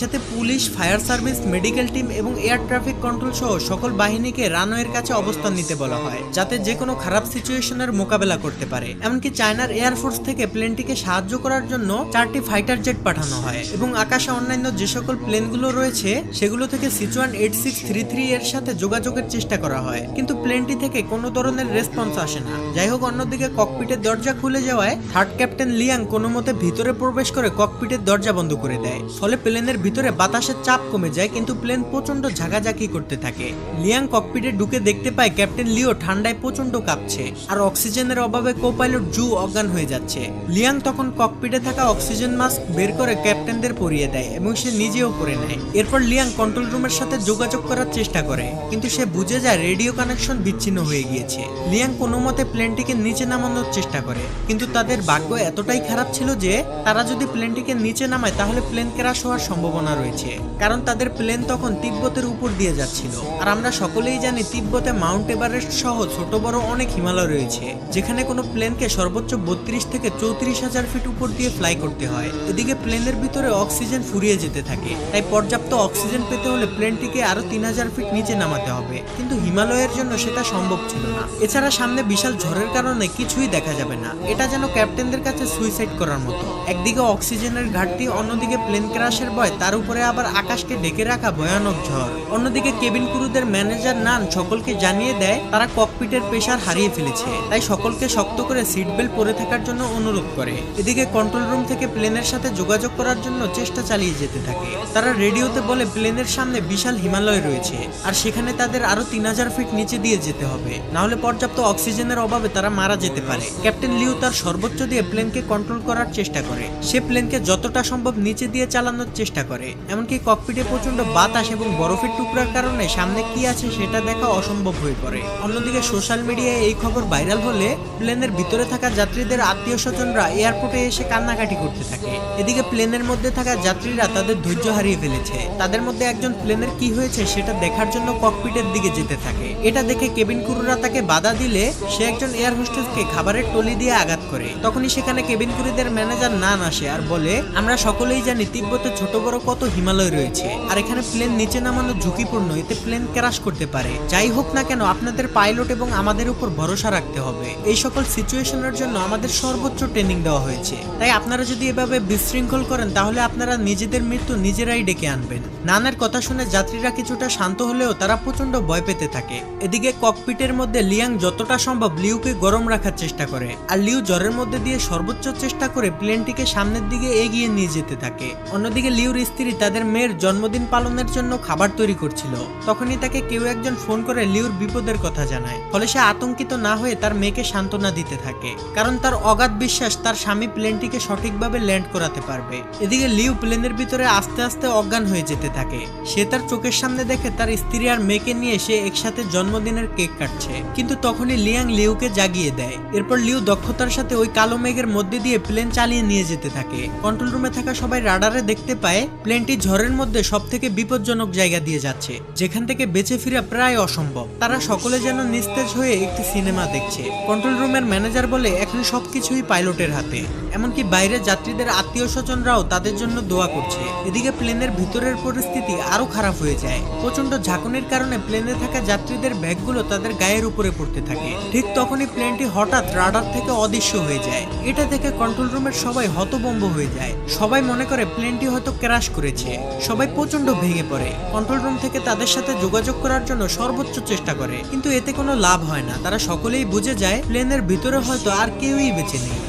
সাথে police, fire service, medical team এবং air traffic control সহ সকল বাহিনীকে রানওয়ের কাছে অবস্থান নিতে বলা হয়, যাতে যে কোনো খারাপ সিচুয়েশনের মোকাবেলা করতে পারে। এমনকি চায়নার এয়ারফোর্স থেকে প্লেনটিকে সাহায্য করার জন্য 4টি ফাইটার জেট পাঠানো হয় এবং আকাশে অন্যান্য যে সকল প্লেনগুলো রয়েছে সেগুলো থেকে সিচুয়ান 8633 এর সাথে যোগাযোগের চেষ্টা করা হয়, কিন্তু প্লেনটি থেকে কোনো ধরনের রেসপন্স আসে না। যাই হোক, অন্যদিকে ককপিটের দরজা খুলে যাওয়ায় থার্ড ক্যাপ্টেন লিয়াং কোনো মতে ভিতরে প্রবেশ করে ককপিটের দরজা বন্ধ করে দেয়। ফলে প্লেনের ভিতরে বাতাসের চাপ কমে যায়, কিন্তু প্লেন প্রচন্ড ঝাঁকাঝাঁকি করতে থাকে। লিয়াং ককপিটে ঢুকে দেখতে পায় ক্যাপ্টেন লিও ঠান্ডায় প্রচন্ড কাঁপছে আর অক্সিজেনের অভাবে কো-পাইলট জু অজ্ঞান হয়ে যাচ্ছে। লিয়াং তখন ককপিটে থাকা অক্সিজেন মাস্ক বের করে ক্যাপ্টেনদের পরিয়ে দেয় এবং সে নিজেও পরে নেয়। এরপর লিয়াং কন্ট্রোল রুমের সাথে যোগাযোগ করার চেষ্টা করে, কিন্তু সে বুঝে যায় রেডিও কানেকশন বিচ্ছিন্ন হয়ে গিয়েছে। লিয়াং কোনো মতে প্লেনটিকে নিচে নামানোর চেষ্টা করে, কিন্তু তাদের ভাগ্য এতটাই খারাপ ছিল যে তারা যদি প্লেনটিকে নিচে নামায় তাহলে প্লেন ক্র্যাশ হওয়ার সম্ভাবনা রয়েছে, কারণ তাদের প্লেন তখন তিব্বতের উপর দিয়ে যাচ্ছিল। আর আমরা সকলেই জানি তিব্বতে মাউন্ট এভারেস্ট সহ ছোট বড় অনেক হিমালয় রয়েছে, যেখানে কোনো প্লেনকে সর্বোচ্চ 32 থেকে 34,000 ফিট উপর দিয়ে ফ্লাই করতে হয়। এদিকে প্লেনের ভিতরে অক্সিজেন ফুরিয়ে যেতে থাকে, তাই পর্যাপ্ত অক্সিজেন পেতে হলে প্লেনটিকে আরো 3000 ফিট নিচে নামাতে হবে, কিন্তু হিমালয়ের জন্য সেটা সম্ভব ছিল না। এছাড়া সামনে বিশাল ঝড়ের কারণে কিছুই দেখা যাবে না। এটা যেন ক্যাপ্টেনদের কাছে সুইসাইড করার মতো। একদিকে অক্সিজেনের ঘাটতি, অন্যদিকে প্লেন ক্র্যাশের ভয়, তার উপরে আবার আকাশকে ঢেকে রাখা ভয়ানক ঝড়। অন্যদিকে কেবিন ক্রুদের ম্যানেজার নান সকলকে জানিয়ে দেয় তারা ককপিটের প্রেসার হারিয়ে ফেলেছে, তাই সকলকে শক্ত করে সিট বেল্ট পরে থাকার জন্য অনুরোধ করে। এদিকে কন্ট্রোল রুম থেকে প্লেনের সাথে যোগাযোগ করার জন্য চেষ্টা চালিয়ে যেতে থাকে। তারা রেডিওতে বলে প্লেনের সামনে বিশাল হিমালয় রয়েছে আর সেখানে তাদের আরো 3000 ফিট নিচে দিয়ে যেতে হবে, না হলে পর্যাপ্ত অক্সিজেনের অভাবে তারা মারা যেতে পারে। ক্যাপ্টেন লিউ তার সর্বোচ্চ দিয়ে প্লেনকে কন্ট্রোল করার চেষ্টা করে। সে প্লেনকে যতটা সম্ভব নিচে দিয়ে চালানোর চেষ্টা করে, এমনকি ককপিটে প্রচন্ড বাতাস এবং বরফের টুকরার কারণে সামনে কি আছে সেটা দেখা অসম্ভব হয়ে পড়ে। অন্যদিকে সোশ্যাল মিডিয়ায় এই খবর ভাইরাল হলে প্লেনের ভিতরে থাকা যাত্রীদের আত্মীয় স্বজনরা এয়ারপোর্টে এসে কান্নাকাটি করতে থাকে। এদিকে প্লেনের মধ্যে থাকা যাত্রীরা তাদের ধৈর্য হারিয়ে ফেলেছে। তাদের মধ্যে একজন প্লেনের কি হয়েছে সেটা দেখার জন্য ককপিটের দিকে যেতে থাকে। এটা দেখে কেবিন ক্রুরা তাকে বাধা দিলে সে একজন এয়ার হোস্টেসকে খাবারের টলি দিয়ে আঘাত করে। তখনই সেখানে কেবিন ক্রুদের ম্যানেজার নান আসে আর বলে, আমরা সকলেই জানি তিব্বতে ছোট বড় কত হিমালয় রয়েছে আর এখানে প্লেন নিচে নামানো ঝুঁকিপূর্ণ, এতে প্লেন ক্র্যাশ করতে পারে। যাই হোক না কেন আপনাদের পাইলট এবং আমাদের উপর ভরসা রাখতে হবে। এই সকল সিচুয়েশনের জন্য আমাদের সর্বোচ্চ ট্রেনিং দেওয়া হয়েছে, তাই আপনারা যদি এভাবে বিশৃঙ্খল করেন তাহলে আপনারা নিজেদের মৃত্যু নিজেরাই ডেকে আনবেন। নানের কথা শুনে যাত্রীরা কিছুটা শান্ত হলেও তারা প্রচন্ড ভয় পেতে থাকে। এদিকে ককপিটের মধ্যে লিয়াং যতটা সম্ভব লিউকে গরম রাখার চেষ্টা করে আর লিউ জ্বরের মধ্যে দিয়ে সর্বোচ্চ চেষ্টা করে প্লেনটিকে সামনের দিকে এগিয়ে নিয়ে যেতে থাকে। অন্যদিকে লিউর স্ত্রী তাদের মেয়ের জন্মদিন পালনের জন্য খাবার তৈরি করছিল। তখনই তাকে কেউ একজন ফোন করে লিউর বিপদের কথা জানায়, ফলে সে আতঙ্কিত না হয়ে তার মেয়েকে সান্ত্বনা দিতে থাকে, কারণ তার অগাধ বিশ্বাস তার স্বামী প্লেনটিকে সঠিকভাবে ল্যান্ড করাতে পারবে। এদিকে লিউ প্লেনের ভিতরে আস্তে আস্তে অজ্ঞান হয়ে যেতে থাকে। সে তার চোখের সামনে দেখে তার স্ত্রী আর মেয়েকে নিয়ে সে একসাথে জন্মদিনের কেক কাটছে, কিন্তু তখনই লিয়াং লিউকে জাগিয়ে দেয়। এরপর লিউ দক্ষতার সাথে ওই কালো মেঘের মধ্যে দিয়ে প্লেন চালিয়ে নিয়ে যেতে থাকে। কন্ট্রোল রুমে থাকা সবাই রাডারে দেখতে পায় প্লেনটি ঝড়ের মধ্যে সব থেকে বিপজ্জনক জায়গা দিয়ে যাচ্ছে, যেখান থেকে বেঁচে ফেরা প্রায় অসম্ভব। তারা সকলে যেন নিস্তেজ হয়ে একটি সিনেমা দেখছে। কন্ট্রোল রুমের ম্যানেজার বলে, এখন সবকিছুই পাইলটের হাতে, এমনকি বাইরে যাত্রীদের আত্মীয় স্বজনরাও তাদের জন্য দোয়া করছে। এদিকে প্লেনের ভিতরের পরিস্থিতি আরো খারাপ হয়ে যায়। প্রচন্ড ঝাঁকুনির কারণে প্লেনে থাকা যাত্রীদের ব্যাগগুলো তাদের গায়ের উপরে পড়তে থাকে। ঠিক তখনই প্লেনটি হঠাৎ রাডার থেকে অদৃশ্য হয়ে যায়। এটা দেখে কন্ট্রোল রুমের সবাই হতভম্ব হয়ে যায়। সবাই মনে করে প্লেনটি হয়তো ক্র্যাশ করেছে। সবাই প্রচন্ড ভেঙে পড়ে। কন্ট্রোল রুম থেকে তাদের সাথে যোগাযোগ করার জন্য সর্বোচ্চ চেষ্টা করে, কিন্তু এতে কোনো লাভ হয় না। তারা সকলেই বুঝে যায় প্লেনের ভিতরে হয়তো আর কেউই বেঁচে নেই।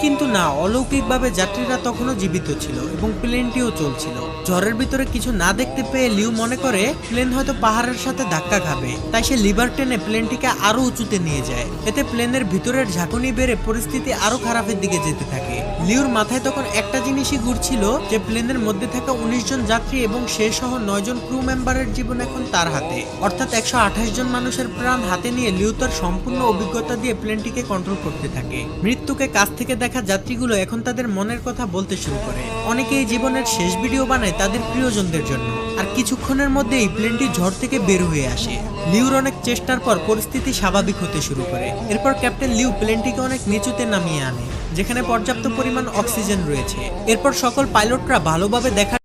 কিন্তু না, অলৌকিকভাবে যাত্রীরা তখনও জীবিত ছিল এবং প্লেনটিও চলছিল। ঝড়ের ভিতরে কিছু না দেখতে পেয়ে লিউ মনে করে প্লেন হয়তো পাহাড়ের সাথে ধাক্কা খাবে, তাই সে লিভার টেনে প্লেনটিকে আরো উঁচুতে নিয়ে যায়। এতে প্লেনের ভিতরের ঝাঁকুনি বেড়ে পরিস্থিতি আরো খারাপের দিকে যেতে থাকে। লিউর মাথায় তখন একটা জিনিসই ঘুরছিল যে প্লেনের মধ্যে থাকা 19 জন যাত্রী এবং সে সহ 9 জন ক্রু মেম্বারের জীবন এখন তার হাতে, অর্থাৎ 128 জন মানুষের প্রাণ হাতে নিয়ে লিউ তার সম্পূর্ণ অভিজ্ঞতা দিয়ে প্লেনটিকে কন্ট্রোল করতে থাকে। মৃত্যুকে কাছ থেকে দেখা যাত্রীগুলো এখন তাদের মনের কথা বলতে শুরু করে। অনেকে এই জীবনের শেষ ভিডিও বানায় তাদের প্রিয়জনদের জন্য। আর কিছুক্ষণের মধ্যেই প্লেনটি ঝড় থেকে বের হয়ে আসে। লিউর অনেক চেষ্টার পর পরিস্থিতি স্বাভাবিক হতে শুরু করে। এরপর ক্যাপ্টেন লিউ প্লেনটিকে অনেক নিচুতে নামিয়ে আনে, যেখানে পর্যাপ্ত পরিমাণ অক্সিজেন রয়েছে। এরপর সকল পাইলটরা ভালোভাবে দেখা